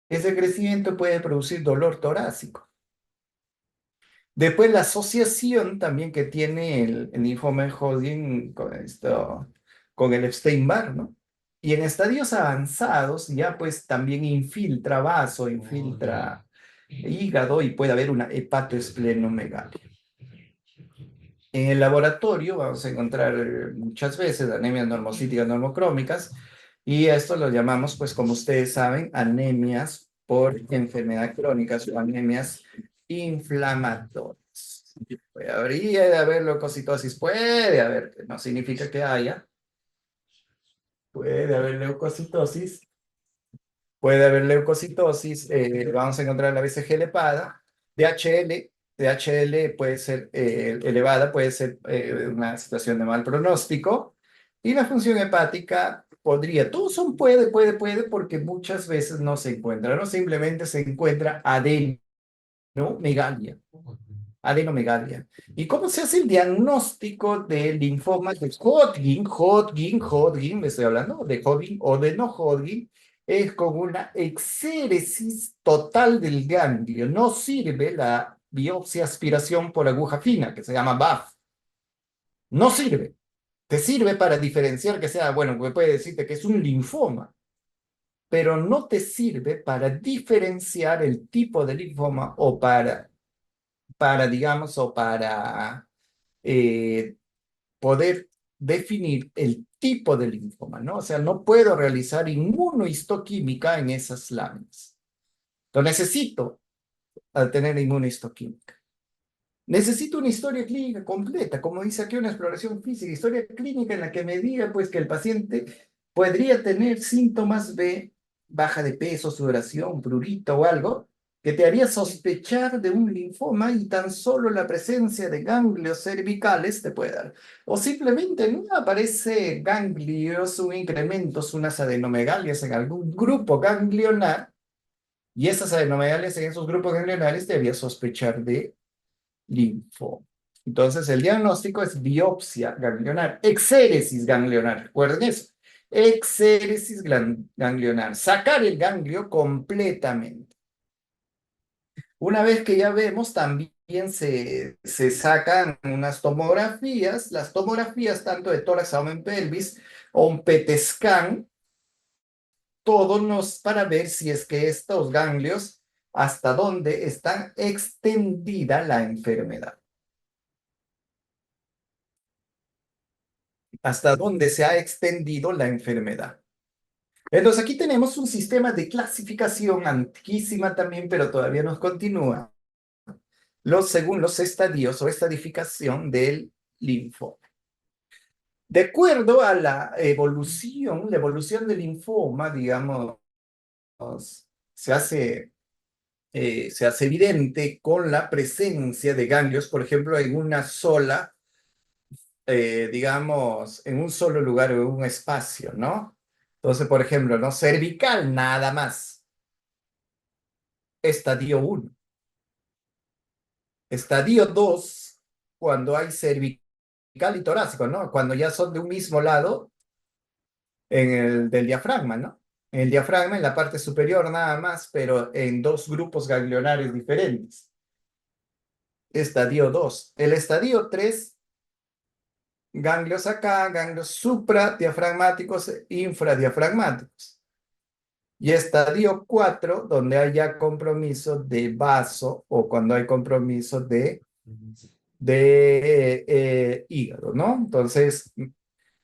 Ese crecimiento puede producir dolor torácico. Después la asociación también que tiene el linfoma de Hodgkin con el Epstein-Barr, ¿no? Y en estadios avanzados ya pues también infiltra vaso, infiltra hígado y puede haber una hepatoesplenomegalia. En el laboratorio vamos a encontrar muchas veces anemias normocíticas normocrómicas y esto lo llamamos, pues como ustedes saben, anemias por enfermedad crónica o anemias inflamatorias. Habría de haber leucocitosis, puede haber, no significa que haya, puede haber leucocitosis, vamos a encontrar la BCG elevada, DHL puede ser elevada, puede ser una situación de mal pronóstico, y la función hepática podría, todos son puede, porque muchas veces no se encuentra, no simplemente se encuentra adenomegalia. Adenomegalia. ¿Y cómo se hace el diagnóstico del linfoma de Hodgkin, me estoy hablando de Hodgkin o de no Hodgkin? Es con una exéresis total del ganglio. No sirve la biopsia aspiración por aguja fina, que se llama BAF. No sirve. Te sirve para diferenciar que sea, bueno, puede decirte que es un linfoma, pero no te sirve para diferenciar el tipo de linfoma o digamos, o para poder definir el tipo de linfoma, ¿no? O sea, no puedo realizar inmunohistoquímica en esas láminas. Lo necesito al tener inmunohistoquímica. Necesito una historia clínica completa, como dice aquí, una exploración física, historia clínica en la que me diga pues que el paciente podría tener síntomas de baja de peso, sudoración, prurito o algo que te haría sospechar de un linfoma y tan solo la presencia de ganglios cervicales te puede dar. O simplemente no aparece ganglios, un incrementos, unas adenomegalias en algún grupo ganglionar y esas adenomegalias en esos grupos ganglionares te haría sospechar de linfoma. Entonces, el diagnóstico es biopsia ganglionar, exéresis ganglionar, recuerden eso, exéresis ganglionar, sacar el ganglio completamente. Una vez que ya vemos, también se sacan unas tomografías, las tomografías tanto de tórax, abdomen, pelvis, o un PET scan, todos para ver si es que estos ganglios, hasta dónde están extendida la enfermedad. Hasta dónde se ha extendido la enfermedad. Entonces aquí tenemos un sistema de clasificación antiquísima también, pero todavía nos continúa, según los estadios o estadificación del linfoma. De acuerdo a la evolución del linfoma, digamos, se hace, se hace evidente con la presencia de ganglios, por ejemplo, en una sola digamos, en un solo lugar o en un espacio, ¿no? Entonces, por ejemplo, ¿no? Cervical, nada más. Estadio 1. Estadio 2, cuando hay cervical y torácico, ¿no? Cuando ya son de un mismo lado en el del diafragma, ¿no? En el diafragma, en la parte superior nada más, pero en dos grupos ganglionares diferentes. Estadio 2. El estadio 3, ganglios acá, ganglios supradiafragmáticos e infradiafragmáticos. Y estadio 4, donde haya compromiso de vaso o cuando hay compromiso de hígado, ¿no? Entonces,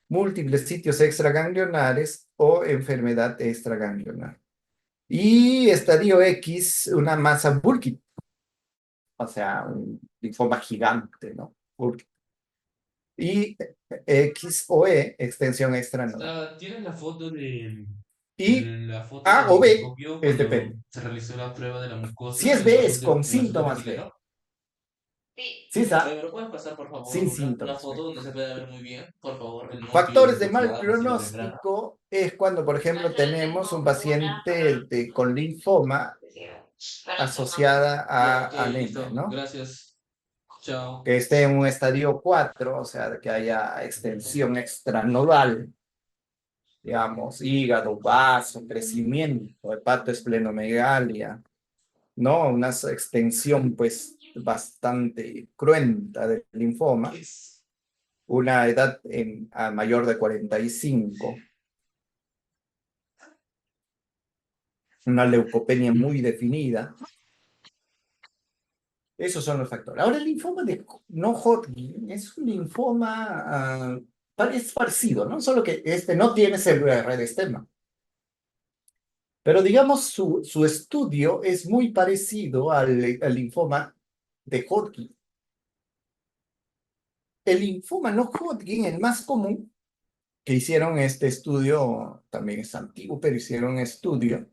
múltiples sitios extraganglionares o enfermedad extraganglionar. Y estadio X, una masa bulky, o sea, un linfoma gigante, ¿no? Bulky. Y X o E, extensión extranodal. ¿Tienes la foto Y la foto A del o B microscopio es cuando depende. se realizó la prueba de la Si mucosa es en el B, azul es con en el azul de síntomas pepile, B. ¿no? Sí. Si es ¿Me A, lo puedes pasar, por favor, sin una síntomas foto B. donde se pueda ver muy bien? Por favor, el núcleo Factores de mal estructural, así la membrana. pronóstico es cuando, por ejemplo, tenemos un paciente con linfoma asociada Ya, a ok, anemia, listo. ¿no? Gracias. Chao. Que esté en un estadio 4, o sea, que haya extensión extranodal, digamos, hígado, vaso, crecimiento, hepatoesplenomegalia, ¿no? Una extensión, pues, bastante cruenta del linfoma, una edad a mayor de 45, una leucopenia muy definida. Esos son los factores. Ahora, el linfoma de no Hodgkin es un linfoma, es parecido, ¿no? Solo que este no tiene célula de red externa. Pero digamos, su estudio es muy parecido al linfoma de Hodgkin. El linfoma no Hodgkin, el más común, que hicieron este estudio, también es antiguo, pero hicieron un estudio,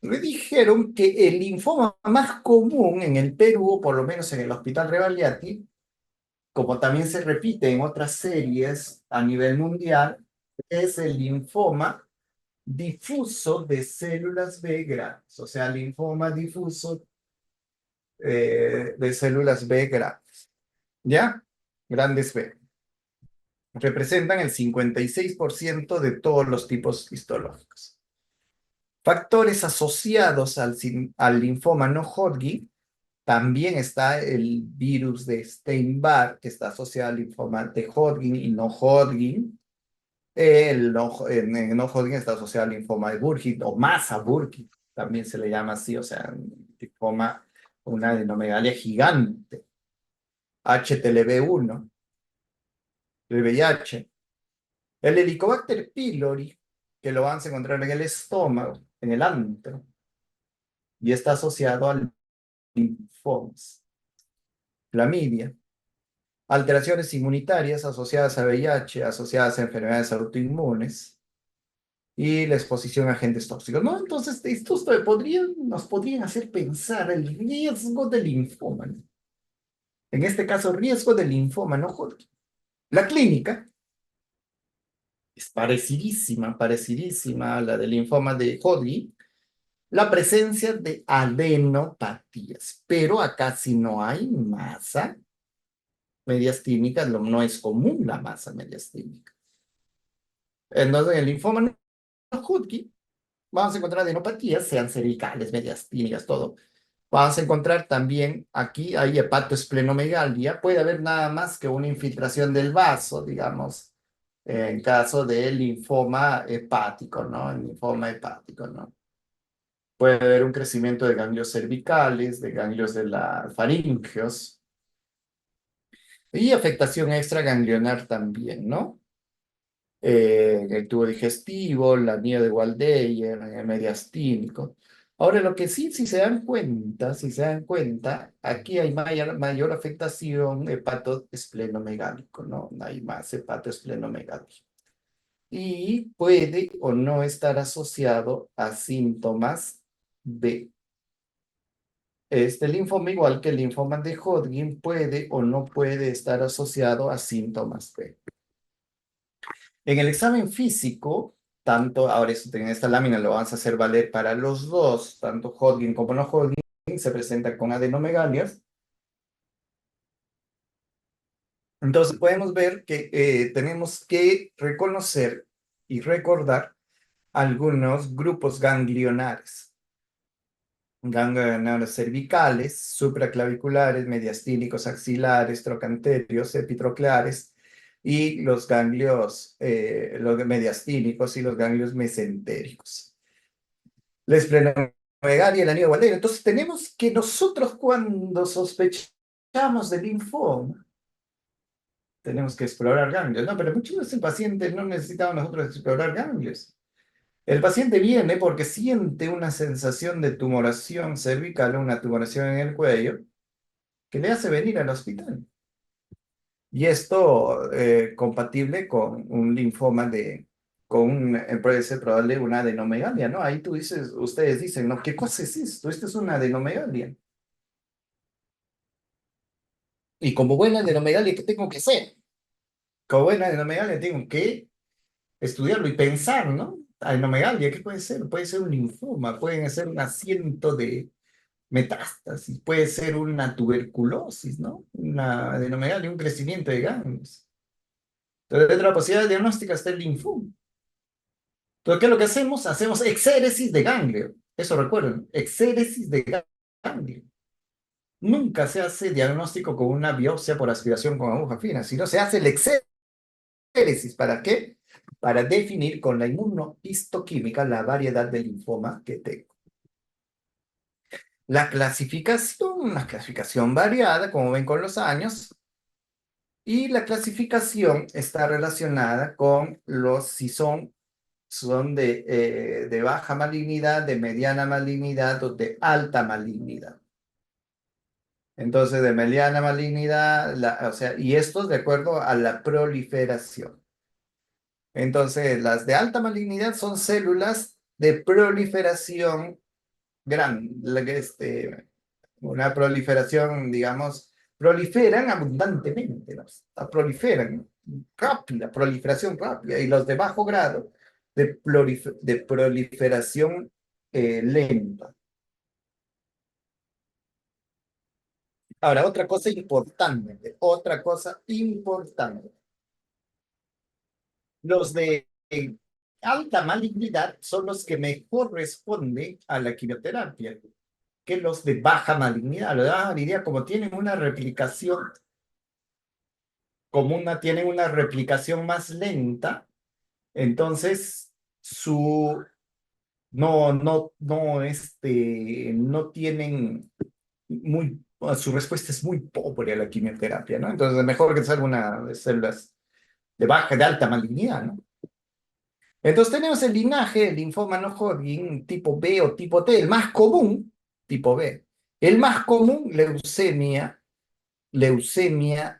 me dijeron que el linfoma más común en el Perú, por lo menos en el Hospital Rebagliati, como también se repite en otras series a nivel mundial, es el linfoma difuso de células B grandes, o sea, linfoma difuso de células B grandes, ¿ya? Grandes B. Representan el 56% de todos los tipos histológicos. Factores asociados al linfoma no Hodgkin, también está el virus de Steinbach, que está asociado al linfoma de Hodgkin y no Hodgkin. El no Hodgkin está asociado al linfoma de Burkitt o masa Burkitt, también se le llama así, o sea, linfoma, una adenomegalia gigante. HTLV1, el VIH. El Helicobacter pylori, que lo van a encontrar en el estómago, en el antro, y está asociado al linfomas. Clamidia. Alteraciones inmunitarias asociadas a VIH, asociadas a enfermedades autoinmunes y la exposición a agentes tóxicos, ¿no? Entonces, estos nos podrían hacer pensar el riesgo del linfoma, ¿no? En este caso, riesgo del linfoma no Hodgkin. La clínica es parecidísima a la del linfoma de Hodgkin, la presencia de adenopatías, pero acá si no hay masa mediastínica, no es común la masa mediastínica. Entonces, en el linfoma no Hodgkin, vamos a encontrar adenopatías, sean cervicales, mediastínicas, todo. Vamos a encontrar también, aquí hay hepatoesplenomegalia, puede haber nada más que una infiltración del vaso, digamos, en caso de linfoma hepático, ¿no? El linfoma hepático, ¿no? Puede haber un crecimiento de ganglios cervicales, de ganglios de la faringeos, y afectación extraganglionar también, ¿no? El tubo digestivo, la anillo de Waldeyer, el mediastínico. Ahora, lo que sí, si se dan cuenta, aquí hay mayor afectación hepatoesplenomegálico, ¿no? Hay más hepatoesplenomegalia. Y puede o no estar asociado a síntomas de este linfoma, igual que el linfoma de Hodgkin, puede o no puede estar asociado a síntomas de. En el examen físico, tanto, ahora esto en esta lámina lo vamos a hacer valer para los dos, tanto Hodgkin como no Hodgkin, se presenta con adenomegalias. Entonces podemos ver que tenemos que reconocer y recordar algunos grupos ganglionares. Ganglionares cervicales, supraclaviculares, mediastínicos, axilares, trocanterios, epitrocleares, y los ganglios los mediastínicos y los ganglios mesentéricos. La esplenomegalia y el anillo Waldeyer. Entonces tenemos que nosotros cuando sospechamos de linfoma, tenemos que explorar ganglios. No, pero muchas veces el paciente no necesitamos nosotros explorar ganglios. El paciente viene porque siente una sensación de tumoración cervical o una tumoración en el cuello que le hace venir al hospital. Y esto compatible con un linfoma puede ser probable una adenomegalia, ¿no? Ahí ustedes dicen, ¿no? ¿Qué cosa es esto? Esto es una adenomegalia. Y como buena adenomegalia, ¿qué tengo que hacer? Como buena adenomegalia tengo que estudiarlo y pensar, ¿no? Adenomegalia, ¿qué puede ser? Puede ser un linfoma, pueden ser un asiento de metástasis, puede ser una tuberculosis, ¿no? Una adenomegalia, un crecimiento de ganglios. Entonces, dentro de la posibilidad diagnóstica está el linfoma. Entonces, ¿qué es lo que hacemos? Hacemos exéresis de ganglio. Eso recuerden, exéresis de ganglio. Nunca se hace diagnóstico con una biopsia por aspiración con aguja fina, sino se hace el exéresis. ¿Para qué? Para definir con la inmunohistoquímica la variedad de linfoma que tengo. La clasificación, una clasificación variada, como ven con los años, y la clasificación está relacionada con si son de baja malignidad, de mediana malignidad o de alta malignidad. Entonces, de mediana malignidad, o sea, y esto de acuerdo a la proliferación. Entonces, las de alta malignidad son células de proliferación grande, una proliferación, digamos, proliferan abundantemente, ¿no? Proliferan rápida, proliferación rápida, y los de bajo grado de proliferación lenta. Ahora, otra cosa importante. Los de alta malignidad son los que mejor responden a la quimioterapia que los de baja malignidad. Los de baja malignidad, como tienen una replicación, tienen una replicación más lenta, entonces no tienen su respuesta es muy pobre a la quimioterapia, ¿no? Entonces es mejor que salga una de células de alta malignidad, ¿no? Entonces tenemos el linaje del linfoma no Hodgkin tipo B o tipo T, el más común, tipo B. El más común, leucemia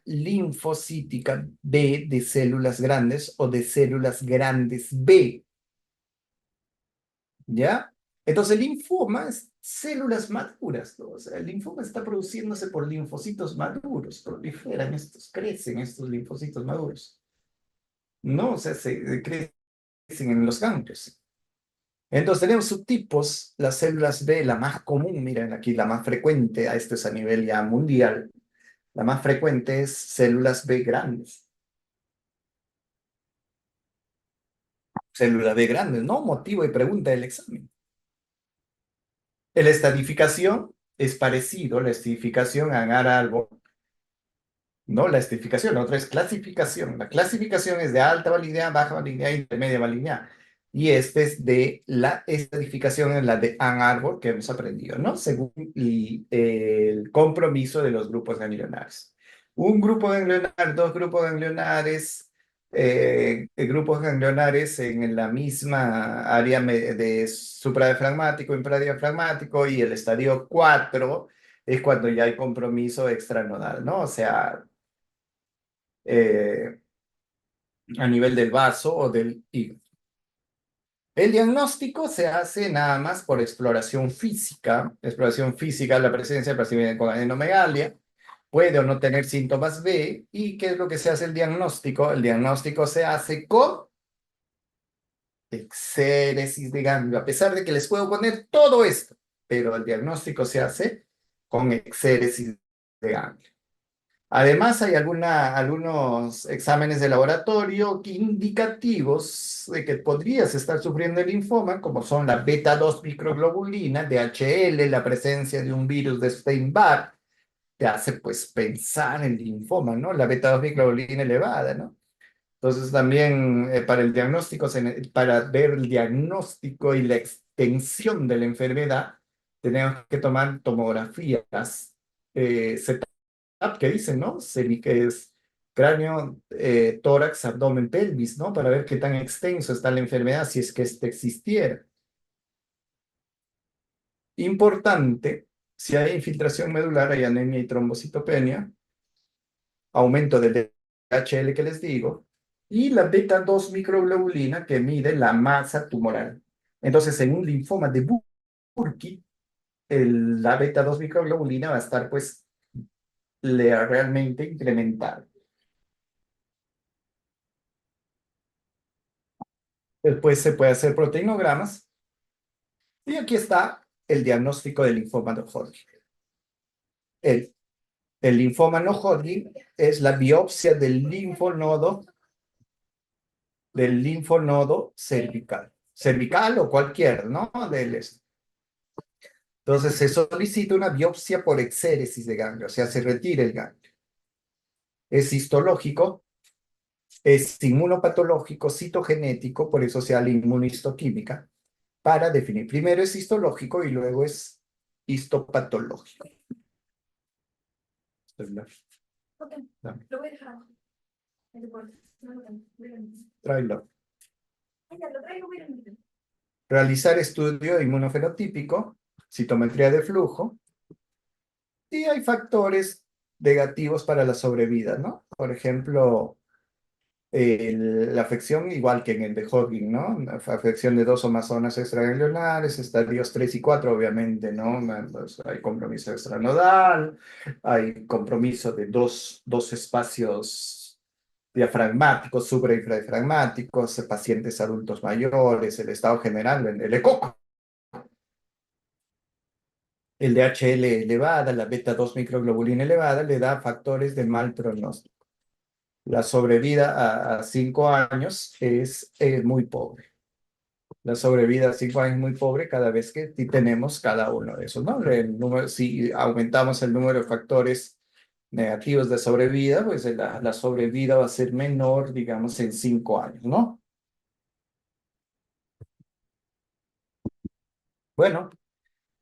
linfocítica B de células grandes o de células grandes B, ¿ya? Entonces el linfoma es células maduras, ¿no? O sea, el linfoma está produciéndose por linfocitos maduros, proliferan crecen estos linfocitos maduros, ¿no? O sea, se crecen en los ganglios. Entonces tenemos subtipos, las células B, la más común, miren aquí, la más frecuente, esto es a nivel ya mundial, la más frecuente es células B grandes. Células B grandes, ¿no? Motivo de pregunta del examen. La estadificación es parecido, la estadificación en árbol, ¿no? La estadificación, la otra es clasificación. La clasificación es de alta malignidad, baja malignidad y intermedia malignidad. Y este es de la estadificación en la de Ann Arbor que hemos aprendido, ¿no? Según el compromiso de los grupos ganglionares. Un grupo ganglionar, dos grupos ganglionares en la misma área de supradiafragmático, infradiafragmático, y el estadio 4 es cuando ya hay compromiso extranodal, ¿no? O sea, eh, a nivel del vaso o del hígado. El diagnóstico se hace nada más por exploración física, la presencia de paciente con adenomegalia, puede o no tener síntomas B. ¿Y qué es lo que se hace el diagnóstico? El diagnóstico se hace con exéresis de ganglio, a pesar de que les puedo poner todo esto, pero el diagnóstico se hace con exéresis de ganglio. Además, hay algunos exámenes de laboratorio indicativos de que podrías estar sufriendo el linfoma, como son la beta 2 microglobulina, DHL, la presencia de un virus de Epstein-Barr, te hace pues pensar en linfoma, ¿no? La beta 2 microglobulina elevada, ¿no? Entonces también para ver el diagnóstico y la extensión de la enfermedad, tenemos que tomar tomografías que dicen, ¿no? Que es cráneo, tórax, abdomen, pelvis, ¿no? Para ver qué tan extenso está la enfermedad, si es que éste existiera. Importante, si hay infiltración medular, hay anemia y trombocitopenia, aumento del DHL que les digo, y la beta 2 microglobulina que mide la masa tumoral. Entonces, en un linfoma de Burkitt, la beta 2 microglobulina va a estar, pues, realmente incrementada. Después se puede hacer proteinogramas. Y aquí está el diagnóstico del linfoma no Hodgkin. El, el linfoma no Hodgkin es la biopsia del linfonodo cervical o cualquier, ¿no? Entonces se solicita una biopsia por exéresis de ganglio, o sea, se retira el ganglio. Es histológico, es inmunopatológico, citogenético, por eso se da la inmunohistoquímica, para definir. Primero es histológico y luego es histopatológico. Ok, Dame, lo voy a dejar. El deporte. No lo tengo. tráelo. Ya lo traigo, voy a meter. Realizar estudio inmunofenotípico, citometría de flujo, y hay factores negativos para la sobrevida, ¿no? Por ejemplo, La afección, igual que en el de Hodgkin, ¿no? La afección de dos o más zonas extraganglionares, estadios 3 y 4, obviamente, ¿no? Pues hay compromiso extranodal, hay compromiso de dos espacios diafragmáticos, supra- e infradiafragmáticos, pacientes adultos mayores, el estado general, el ECOC, el DHL elevada, la beta 2 microglobulina elevada, le da factores de mal pronóstico. La sobrevida a 5 años es muy pobre. La sobrevida a 5 años es muy pobre cada vez que tenemos cada uno de esos, ¿no? Si aumentamos el número de factores negativos de sobrevida, pues la sobrevida va a ser menor, digamos, en 5 años, ¿no? Bueno,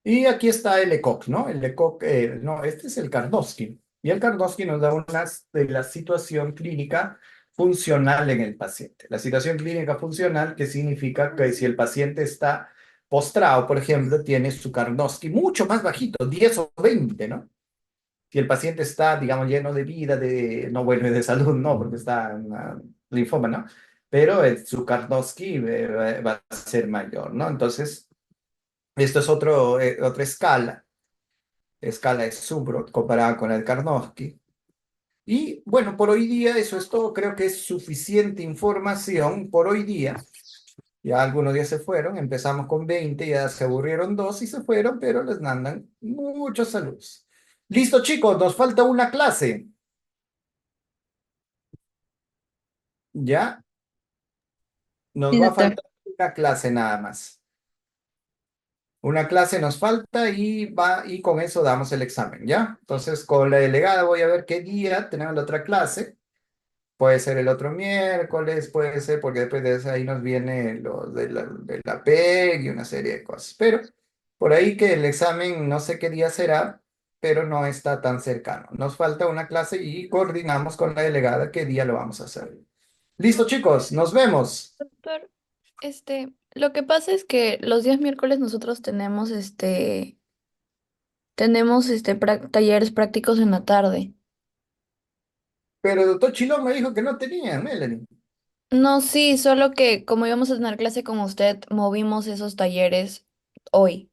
y aquí está el ECOG, ¿no? El ECOG, no, este es el Karnofsky. Y el Karnofsky nos da una de la situación clínica funcional en el paciente. La situación clínica funcional, que significa que si el paciente está postrado, por ejemplo, tiene su Karnofsky mucho más bajito, 10 o 20, ¿no? Si el paciente está, digamos, lleno de vida, no bueno, de salud, no, porque está en linfoma, ¿no? Pero su Karnofsky va a ser mayor, ¿no? Entonces, esto es otra escala de Zubrod comparada con el Karnofsky. Y bueno, por hoy día eso es todo. Creo que es suficiente información por hoy día. Ya algunos días se fueron, empezamos con 20, ya se aburrieron dos y se fueron, pero les mandan muchos saludos. Listo, chicos, nos falta una clase. Ya, nos Sí, va a doctor. faltar una clase nada más. Una clase nos falta y con eso damos el examen, ¿ya? Entonces, con la delegada voy a ver qué día tenemos la otra clase. Puede ser el otro miércoles, puede ser, porque después de eso ahí nos viene lo de la PEG y una serie de cosas. Pero por ahí que el examen no sé qué día será, pero no está tan cercano. Nos falta una clase y coordinamos con la delegada qué día lo vamos a hacer. Listo, chicos, nos vemos. Doctor, lo que pasa es que los días miércoles nosotros tenemos talleres prácticos en la tarde. Pero el doctor Chilón me dijo que no tenía, Melanie. No, sí, solo que como íbamos a tener clase con usted, movimos esos talleres hoy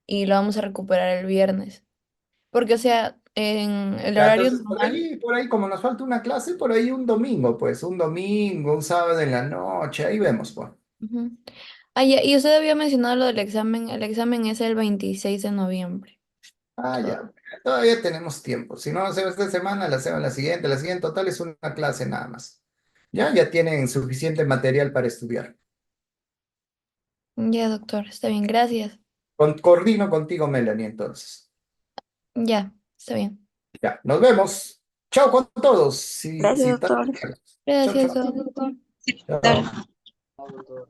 y lo vamos a recuperar el viernes. Porque, o sea, en el Ya, horario entonces, normal. por ahí, como nos falta una clase, por ahí un domingo, pues, un domingo, un sábado en la noche, ahí vemos, pues. Ujú. Ah, ya, y usted había mencionado lo del examen. El examen es el 26 de noviembre. Ah, Todo. ya, todavía tenemos tiempo. Si no lo hacemos esta semana, la hacemos la siguiente total es una clase nada más. Ya tienen suficiente material para estudiar. Ya, doctor, está bien, gracias. Coordino contigo, Melanie, entonces. Ya, está bien. Ya, nos vemos. Chao con todos. Si, Gracias, si, doctor. chao, Gracias, chao. doctor. Doctor. Chao.